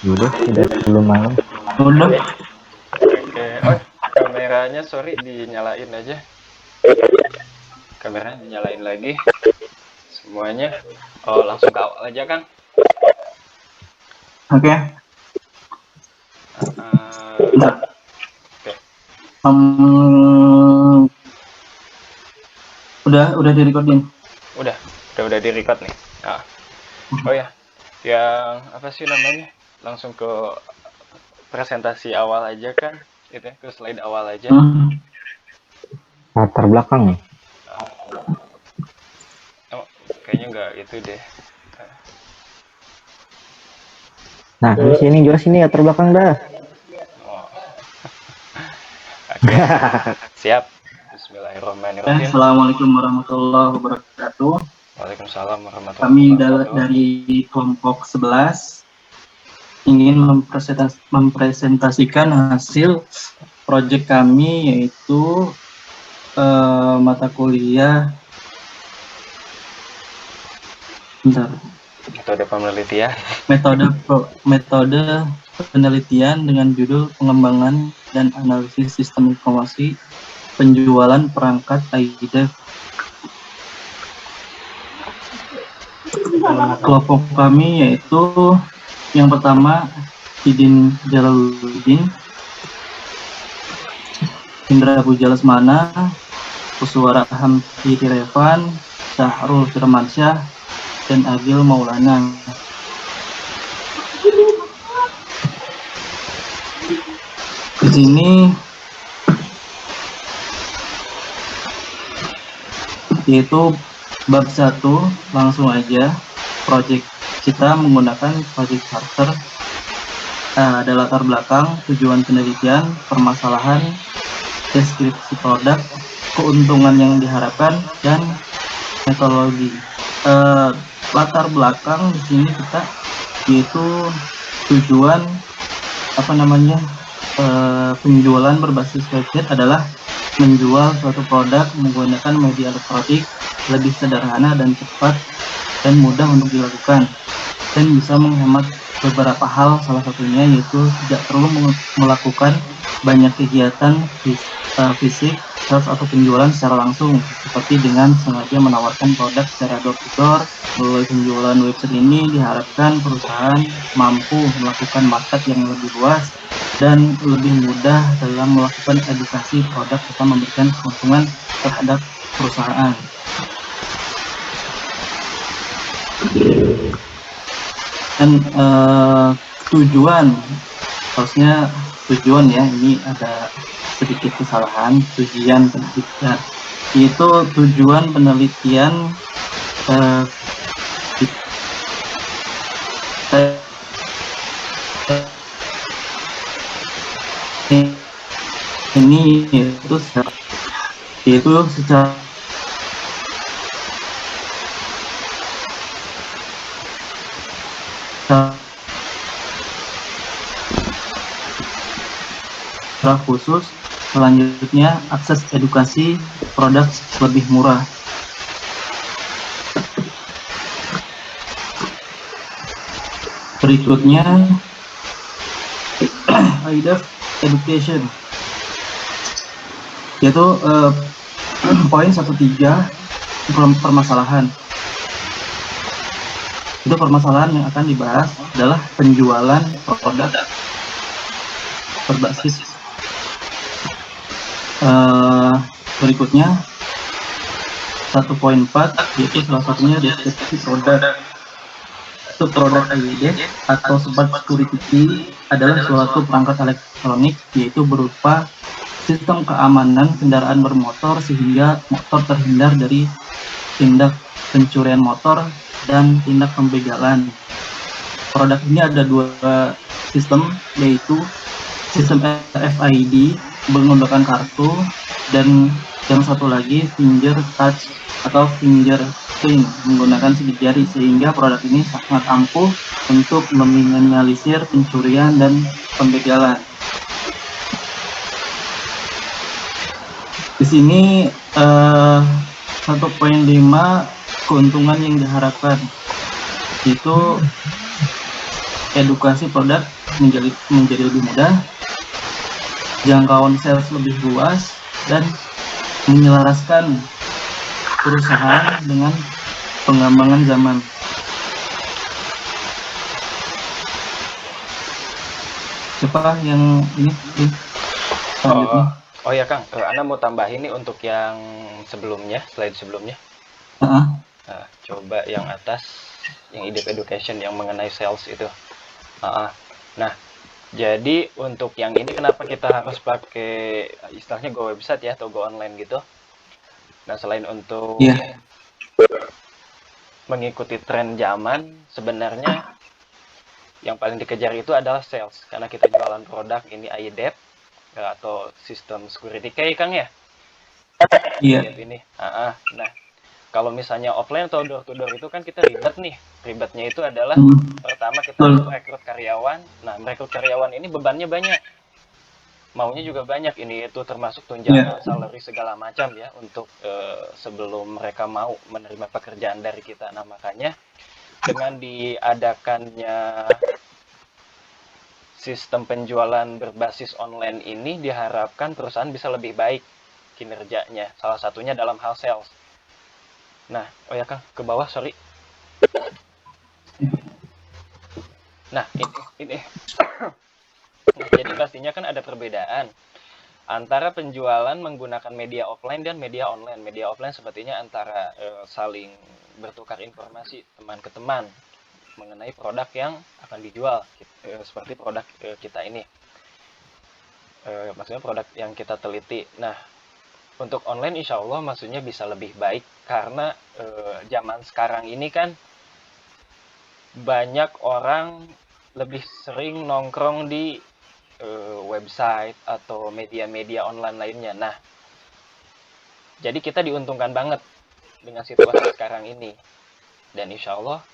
Udah belum malam. Udah. Oke. Oh, kameranya sorry dinyalain aja. Kameranya dinyalain lagi semuanya. Oh, langsung ke awal aja, Kang. Oke. Uh, Bentar. Oke. Um, udah di recording. Udah di record nih. Nah, oh ya, yang apa sih namanya? Langsung ke presentasi awal aja kan? Gitu ya, ke slide awal aja. Latar belakang nih. Oh, kayaknya nggak itu deh. Nah, di sini jelas ini latar belakang dah. Oh, oke. Siap. Bismillahirrahmanirrahim. Assalamualaikum warahmatullahi wabarakatuh. Waalaikumsalam warahmatullahi Kami wabarakatuh. dari kelompok 11 ingin mempresentasikan hasil proyek kami, yaitu mata kuliah Metode penelitian. metode penelitian dengan judul pengembangan dan analisis sistem informasi penjualan perangkat iDev. Kelompok kami yaitu yang pertama Idin Jalaluddin, Indra Puja Lesmana, Kuswara Hamdi Revan, Syahrul Firmansyah, dan Agil Maulana. Di sini yaitu bab 1, langsung aja. Project kita menggunakan project charter. Ada latar belakang, tujuan penelitian, permasalahan, deskripsi produk, keuntungan yang diharapkan, dan metodologi. Latar belakang di sini kita yaitu tujuan penjualan berbasis website adalah menjual suatu produk menggunakan media elektronik lebih sederhana dan cepat dan mudah untuk dilakukan, dan bisa menghemat beberapa hal, salah satunya yaitu tidak perlu melakukan banyak kegiatan fisik sales atau penjualan secara langsung, seperti dengan sengaja menawarkan produk secara door to door. Melalui penjualan website ini diharapkan perusahaan mampu melakukan market yang lebih luas dan lebih mudah dalam melakukan edukasi produk serta memberikan keuntungan terhadap perusahaan. Dan tujuan, harusnya tujuan ya, ini ada sedikit kesalahan. Tujuan penelitian itu tujuan penelitian ini yaitu secara khusus. Selanjutnya, akses edukasi produk lebih murah. Berikutnya, iDev Education, yaitu poin 1.3 permasalahan. Itu permasalahan yang akan dibahas adalah penjualan produk berbasis. Berikutnya 1.4 yaitu salah satunya deskripsi produk. Itu produk iDev atau Smart Security Key adalah suatu perangkat elektronik, yaitu berupa sistem keamanan kendaraan bermotor sehingga motor terhindar dari tindak pencurian motor dan tindak pembegalan. Produk ini ada dua sistem, yaitu sistem RFID menggunakan kartu, dan yang satu lagi finger touch atau fingerprint menggunakan sidik jari, sehingga produk ini sangat ampuh untuk meminimalisir pencurian dan pembegalan. Di sini 1.5 keuntungan yang diharapkan itu edukasi produk menjadi lebih mudah, jangkauan sales lebih luas, dan menyelaraskan perusahaan dengan pengembangan zaman. Siapa yang ini selanjutnya? Oh ya Kang, Anda mau tambahin nih untuk yang sebelumnya, slide sebelumnya. Heeh. Nah, coba yang atas, yang IDP Education yang mengenai sales itu. Nah, jadi untuk yang ini kenapa kita harus pakai istilahnya go website ya atau go online gitu? Nah, selain untuk Iya. mengikuti tren zaman, sebenarnya yang paling dikejar itu adalah sales karena kita jualan produk ini IDEP atau sistem security key Kang ya. Iya. IDEP ini. Nah, kalau misalnya offline atau door to door itu kan kita ribet nih. Ribetnya itu adalah pertama kita harus rekrut karyawan. Nah, merekrut karyawan ini bebannya banyak. Maunya juga banyak. Ini itu termasuk tunjangan, salary segala macam ya untuk sebelum mereka mau menerima pekerjaan dari kita. Nah, makanya dengan diadakannya sistem penjualan berbasis online ini diharapkan perusahaan bisa lebih baik kinerjanya. Salah satunya dalam hal sales. Nah, oh ya Kang, ke bawah, sorry. Nah, ini. Nah, jadi pastinya kan ada perbedaan antara penjualan menggunakan media offline dan media online. Media offline sepertinya antara saling bertukar informasi teman ke teman mengenai produk yang akan dijual, seperti produk kita ini. Maksudnya produk yang kita teliti. Nah, untuk online insya Allah maksudnya bisa lebih baik karena zaman sekarang ini kan banyak orang lebih sering nongkrong di website atau media-media online lainnya. Nah, jadi kita diuntungkan banget dengan situasi sekarang ini. Dan insya Allah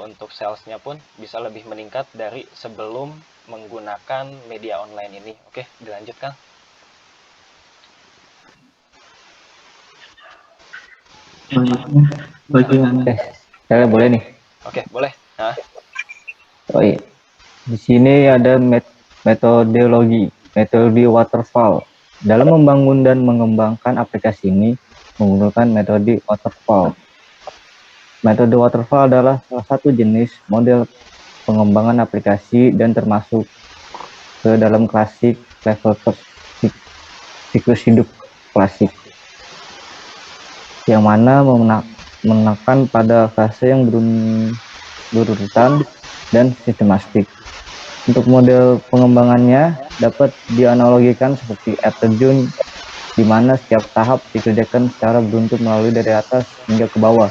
untuk salesnya pun bisa lebih meningkat dari sebelum menggunakan media online ini. Oke, dilanjutkan. Bagian. Saya boleh nih. Oke, boleh. Nah. Oh iya. Di sini ada metodologi waterfall. Dalam membangun dan mengembangkan aplikasi ini menggunakan metode waterfall. Metode waterfall adalah salah satu jenis model pengembangan aplikasi dan termasuk ke dalam klasik level siklus hidup klasik, yang mana menekan pada fase yang berurutan dan sistematik. Untuk model pengembangannya dapat dianalogikan seperti air terjun, di mana setiap tahap dikerjakan secara beruntun melalui dari atas hingga ke bawah.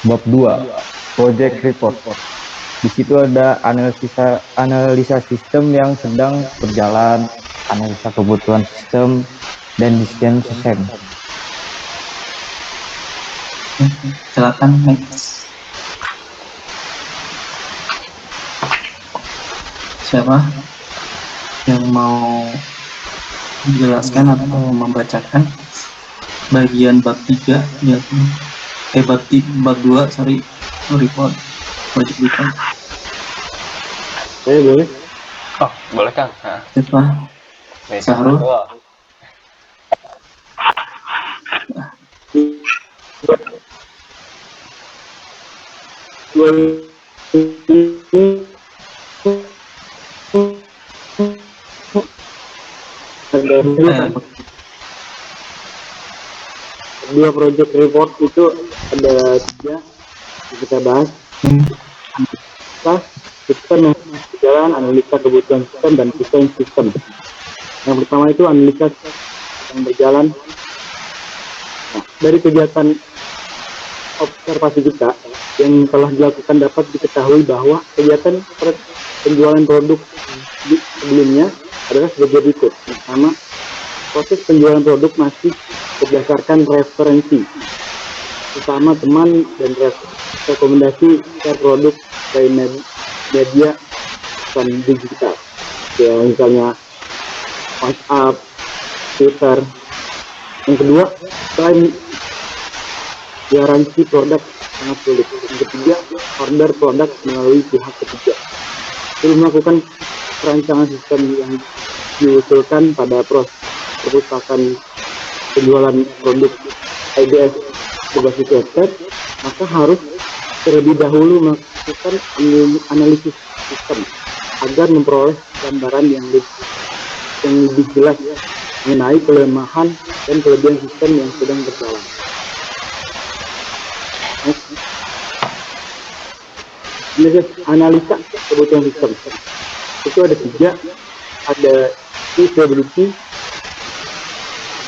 Bab 2, Project Report. Di situ ada analisa sistem yang sedang berjalan, analisa kebutuhan sistem, dan desain sistem. Silakan next. Siapa yang mau menjelaskan atau membacakan bagian bab 3 ya, bab 2 sorry, report, project report. Saya boleh? Oh, boleh Kang. Siapa? Sahrul. Dua project report itu ada 3 yang kita bahas. Kita berjalan analisa kebutuhan sistem dan desain sistem. Yang pertama itu analisa yang berjalan. Nah, dari kegiatan observasi kita yang telah dilakukan dapat diketahui bahwa kegiatan penjualan produk sebelumnya adalah sebagai berikut. Pertama, proses penjualan produk masih berdasarkan referensi, bersama teman dan rekomendasi share produk dari media dan digital, ya misalnya WhatsApp, filter. Yang kedua, klaim garansi produk sangat sulit. Yang ketiga, order produk melalui pihak ketiga. Itu melakukan perancangan sistem yang diusulkan pada perpustakaan penjualan produk IDS berbasis website, maka harus terlebih dahulu melakukan analisis sistem agar memperoleh gambaran yang lebih jelas mengenai kelemahan dan kelebihan sistem yang sedang berjalan. Analisa kebutuhan sistem itu ada 3, ada feasibility,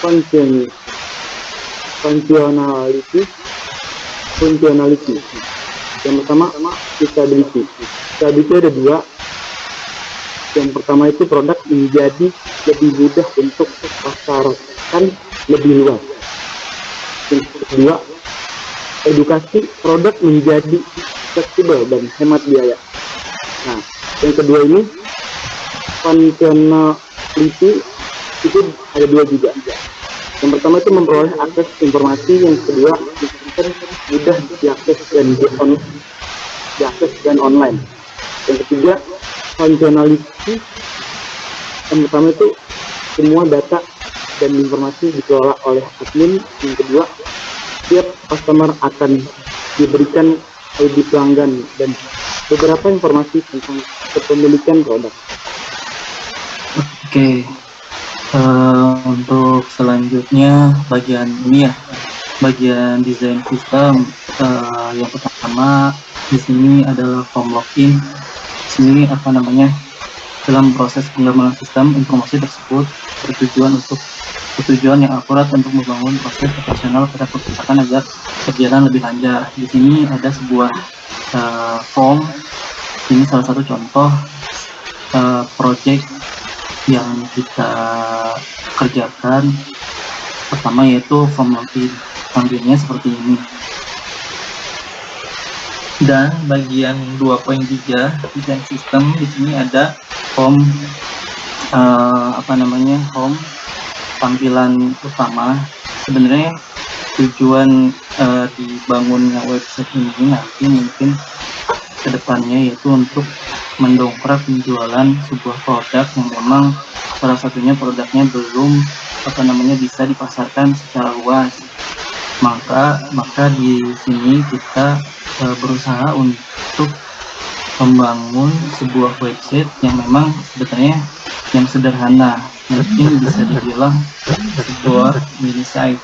functionality. Yang pertama, feasibility. Feasibility ada 2. Yang pertama itu produk menjadi lebih mudah untuk pasarkan lebih luas. Yang kedua, edukasi produk menjadi fleksibel dan hemat biaya. Nah, yang kedua ini functionality itu ada 2 juga. Yang pertama itu memperoleh akses informasi, yang kedua mudah diakses dan online. Yang ketiga, functionality. Yang pertama itu semua data dan informasi dikelola oleh admin. Yang kedua, setiap customer akan diberikan ID pelanggan dan beberapa informasi tentang kepemilikan produk. Oke, untuk selanjutnya bagian ini ya, bagian desain sistem. Yang pertama di sini adalah form login. Di sini dalam proses pengembangan sistem, informasi tersebut bertujuan yang akurat untuk membangun proses operasional pada perpustakaan agar berjalan lebih lancar. Di sini ada sebuah form. Ini salah satu contoh project yang kita kerjakan. Pertama yaitu form login. Tampilnya seperti ini. Dan bagian 2.3 desain sistem, di sini ada home home tampilan utama. Sebenarnya tujuan dibangunnya website ini nanti mungkin kedepannya yaitu untuk mendongkrak penjualan sebuah produk yang memang salah satunya produknya belum bisa dipasarkan secara luas. Maka di sini kita berusaha untuk membangun sebuah website yang memang sebetulnya yang sederhana, mungkin bisa dibilang sebuah mini site.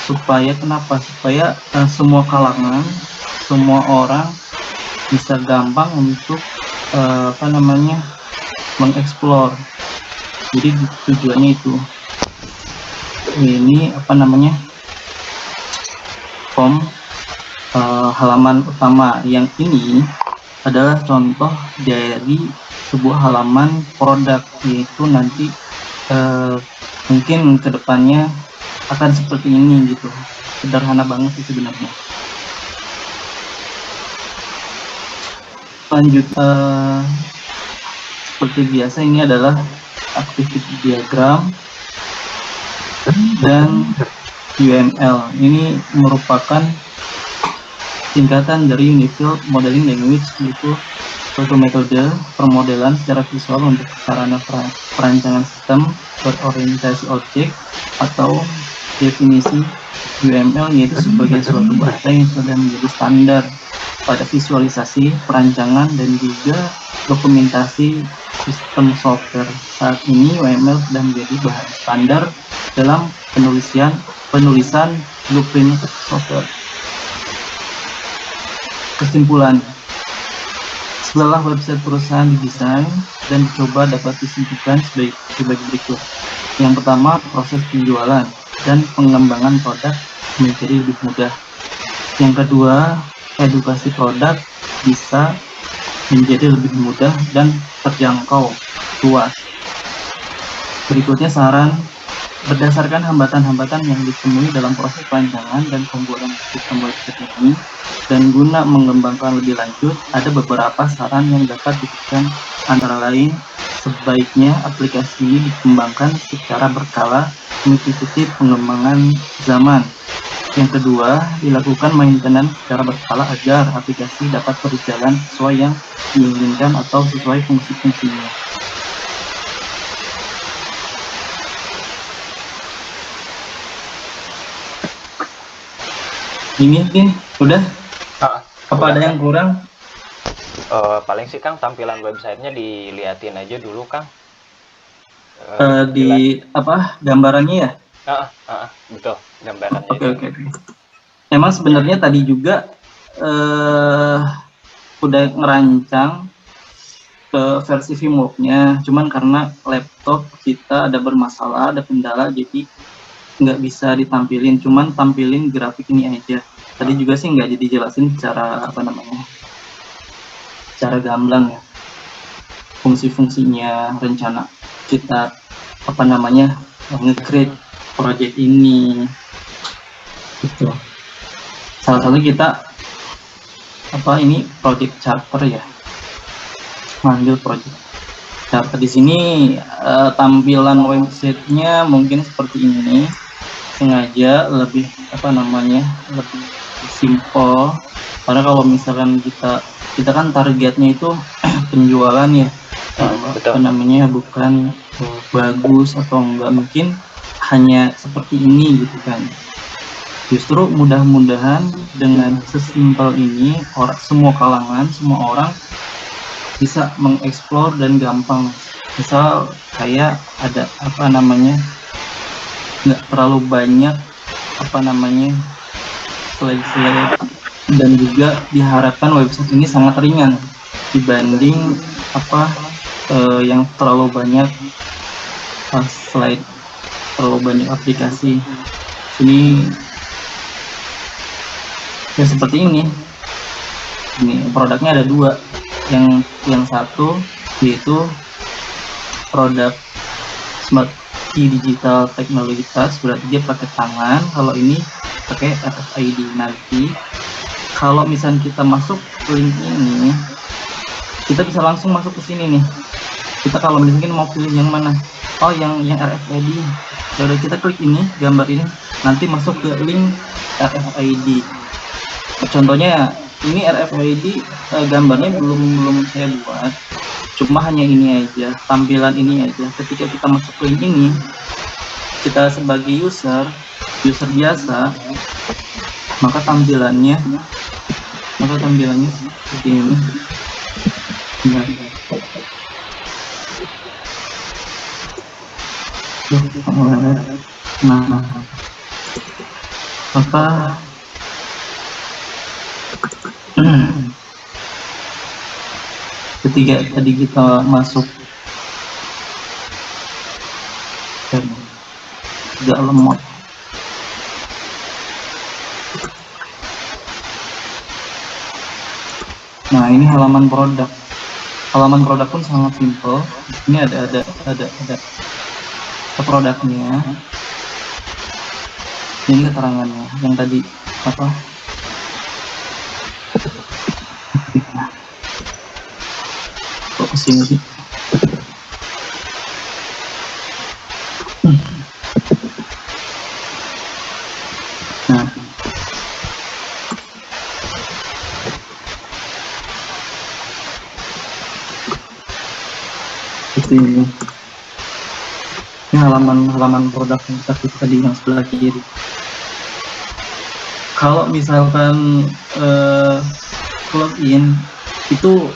Supaya semua kalangan, semua orang bisa gampang untuk mengeksplor. Jadi tujuannya itu. Ini form halaman utama. Yang ini adalah contoh dari sebuah halaman produk, yaitu nanti mungkin kedepannya akan seperti ini gitu. Sederhana banget sih sebenarnya. Lanjut, seperti biasa ini adalah activity diagram dan UML. Ini merupakan singkatan dari Unified Modeling Language, yaitu suatu metode permodelan secara visual untuk sarana perancangan sistem berorientasi objek, atau definisi UML yaitu sebagai suatu bahasa yang sudah menjadi standar pada visualisasi, perancangan, dan juga dokumentasi sistem software. Saat ini UML sudah menjadi bahan standar dalam penulisan blueprint software. Kesimpulan, setelah website perusahaan didesain dan dicoba dapat disimpulkan sebagai berikut. Yang pertama, proses penjualan dan pengembangan produk menjadi lebih mudah. Yang kedua, edukasi produk bisa menjadi lebih mudah dan terjangkau luas. Berikutnya saran, berdasarkan hambatan-hambatan yang ditemui dalam proses perancangan dan pembuatan sistem website ini, dan guna mengembangkan lebih lanjut, ada beberapa saran yang dapat diberikan, antara lain sebaiknya aplikasi ini dikembangkan secara berkala mengikuti pengembangan zaman. Yang kedua, dilakukan maintenance secara berkala agar aplikasi dapat berjalan sesuai yang diinginkan atau sesuai fungsi-fungsinya. Ini udah? Apa Udah, ada yang kurang? paling sih Kang tampilan websitenya diliatin aja dulu Kang. Di apa gambarannya ya? Betul, gambarannya Oke, itu. oke. Emang sebenarnya tadi juga udah ngerancang ke versi Vimworks-nya, cuman karena laptop kita ada bermasalah, ada kendala, jadi nggak bisa ditampilin, cuman tampilin grafik ini aja. Tadi juga sih nggak dijelasin cara apa namanya, cara gamblang ya, fungsi-fungsinya, rencana kita apa namanya nge-create project ini, gitu. Salah satu kita apa ini project charter ya, ngambil project charter di sini. Tampilan websitenya mungkin seperti ini, sengaja lebih apa namanya lebih simple, karena kalau misalkan kita kan targetnya itu penjualan ya, apa namanya bukan bagus atau enggak, mungkin hanya seperti ini gitu kan. Justru mudah-mudahan dengan sesimpel ini semua kalangan, semua orang bisa mengeksplor dan gampang. Misal kayak ada apa namanya nggak terlalu banyak apa namanya slide-slide, dan juga diharapkan website ini sangat ringan dibanding apa yang terlalu banyak slide, terlalu banyak aplikasi. Ini ya seperti ini. Ini produknya ada dua. Yang satu yaitu produk Smart Key Digital Technology Touch, berarti dia pakai tangan. Kalau ini pakai RFID. Nanti kalau misalnya kita masuk link ini, kita bisa langsung masuk ke sini nih. Kita kalau misalnya mau pilih yang mana, oh yang RFID, udah kita klik ini, gambar ini, nanti masuk ke link RFID. Contohnya ini RFID, gambarnya belum saya buat, cuma hanya ini aja, tampilan ini aja. Ketika kita masuk link ini, kita sebagai user biasa, maka tampilannya seperti ini. Nah, apa ketika tadi kita masuk agak lemot. Nah, ini halaman produk. Halaman produk pun sangat simple. Ini ada produknya. Ini keterangannya. Yang tadi apa? Kok kesini sih? Nah, seperti ini. Ini halaman produk yang tadi yang sebelah kiri. Kalau misalkan login itu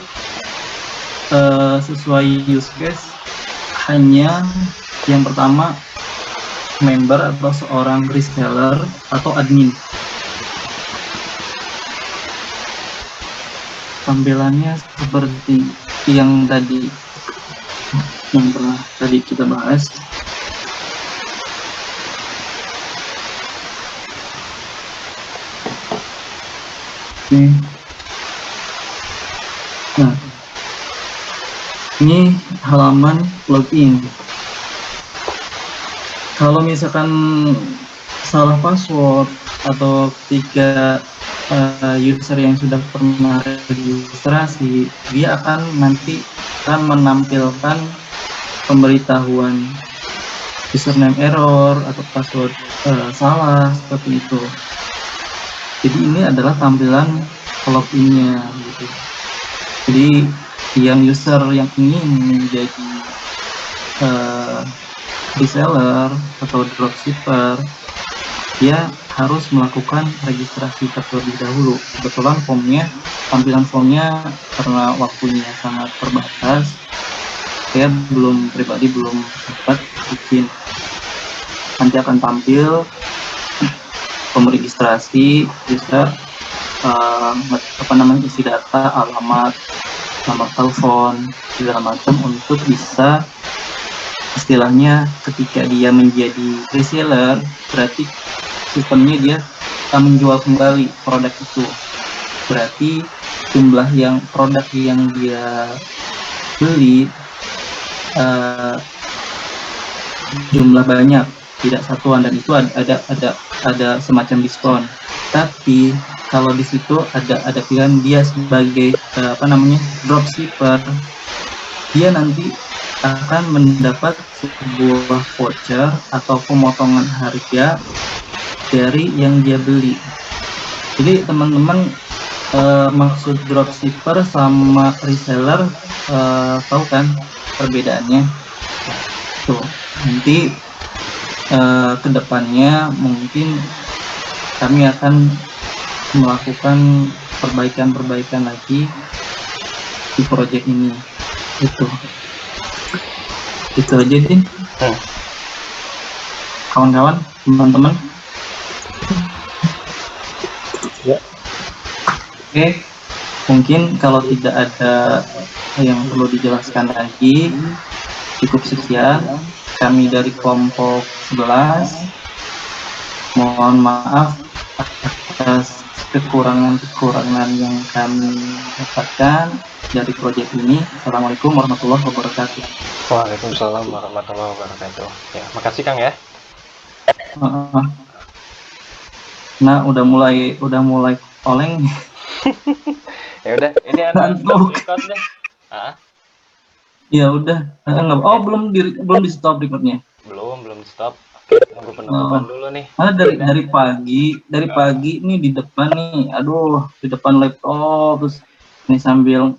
sesuai use case, hanya yang pertama member atau seorang reseller atau admin. Tampilannya seperti yang tadi pernah tadi kita bahas. Nah, ini halaman login. Kalau misalkan salah password atau ketika user yang sudah pernah registrasi, dia akan menampilkan pemberitahuan username error atau password salah seperti itu. Jadi ini adalah tampilan login-nya gitu. Jadi yang user yang ingin menjadi reseller atau dropshipper, dia harus melakukan registrasi terlebih dahulu. Kebetulan tampilan formnya karena waktunya sangat terbatas, saya pribadi belum sempat bikin. Nanti akan tampil registrasi, bisa isi data, alamat, nomor telepon, segala macam untuk bisa istilahnya ketika dia menjadi reseller, berarti sistemnya dia menjual kembali produk itu. Berarti produk yang dia beli jumlah banyak, tidak satuan, dan itu ada semacam diskon. Tapi kalau di situ ada pilihan dia sebagai dropshipper, dia nanti akan mendapat sebuah voucher atau pemotongan harga dari yang dia beli. Jadi teman-teman, maksud dropshipper sama reseller tahu kan perbedaannya? Tuh, nanti kedepannya mungkin kami akan melakukan perbaikan lagi di proyek ini. Itu aja, Din. Kawan-kawan, teman-teman. Ya. Oke, mungkin kalau tidak ada yang perlu dijelaskan lagi, cukup sekian. Kami dari kelompok 11 mohon maaf atas kekurangan yang kami dapatkan dari proyek ini. Assalamualaikum warahmatullahi wabarakatuh. Waalaikumsalam warahmatullahi wabarakatuh. Ya, makasih Kang ya. Nah, udah mulai oleng. Ya udah, ini ada record deh. Ya udah. Belum di stop recordnya. Belum di stop. Oke, tunggu penutupan dulu nih. Dari pagi nih di depan nih, di depan laptop, terus ini sambil